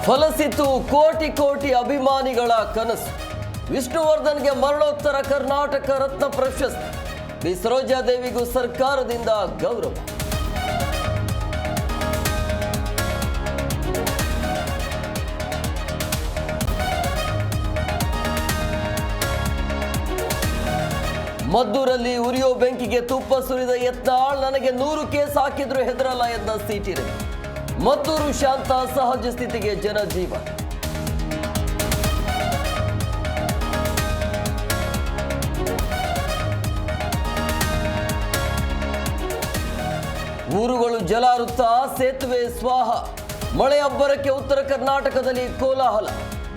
ಫಲಸಿತು ಕೋಟಿ ಕೋಟಿ ಅಭಿಮಾನಿಗಳ ಕನಸು. ವಿಷ್ಣುವರ್ಧನ್ಗೆ ಮರಣೋತ್ತರ ಕರ್ನಾಟಕ ರತ್ನ ಪ್ರಶಸ್ತಿ. ಬಿ ಸರೋಜಾದೇವಿಗೂ ಸರ್ಕಾರದಿಂದ ಗೌರವ. ಮದ್ದೂರಲ್ಲಿ ಉರಿಯೋ ಬೆಂಕಿಗೆ ತುಪ್ಪ ಸುರಿದ ಯತ್ನಾಳ್, ನನಗೆ 100 ಕೇಸ್ ಹಾಕಿದ್ರು ಹೆದರಲ್ಲ ಎಂದ ಸಿಟಿ ರವಿ. ಮದ್ದೂರು ಶಾಂತ, ಸಹಜ ಸ್ಥಿತಿಗೆ ಜನಜೀವ. ಊರುಗಳು ಜಲಾವೃತ, ಸೇತುವೆ ಸ್ವಾಹ. ಮಳೆ ಅಬ್ಬರಕ್ಕೆ ಉತ್ತರ ಕರ್ನಾಟಕದಲ್ಲಿ ಕೋಲಾಹಲ.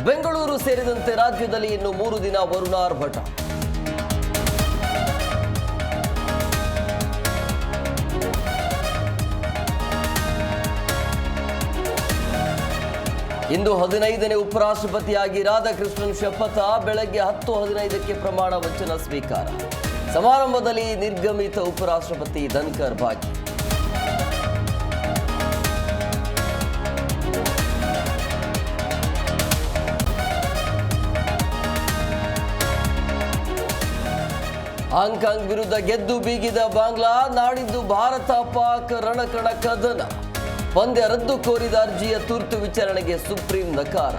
ಬೆಂಗಳೂರು ಸೇರಿದಂತೆ ರಾಜ್ಯದಲ್ಲಿ ಇನ್ನು 3 ದಿನ ವರುಣಾರ್ಭಟ. ಇಂದು 15ನೇ ಉಪರಾಷ್ಟ್ರಪತಿಯಾಗಿ ರಾಧಾಕೃಷ್ಣನ್ ಶಪಥ. ಬೆಳಗ್ಗೆ 10:15ಕ್ಕೆ ಪ್ರಮಾಣ ವಚನ ಸ್ವೀಕಾರ. ಸಮಾರಂಭದಲ್ಲಿ ನಿರ್ಗಮಿತ ಉಪರಾಷ್ಟ್ರಪತಿ ಧನ್ಕರ್ ಭಾಗಿ. ಹಾಂಕಾಂಗ್ ವಿರುದ್ಧ ಗೆದ್ದು ಬೀಗಿದ ಬಾಂಗ್ಲಾ. ನಾಡಿದ್ದು ಭಾರತ ಪಾಕ್ ರಣಕಣ ಕದನ. ಪಂದ್ಯ ರದ್ದು ಕೋರಿದ ಅರ್ಜಿಯ ತುರ್ತು ವಿಚಾರಣೆಗೆ ಸುಪ್ರೀಂ ನಕಾರ.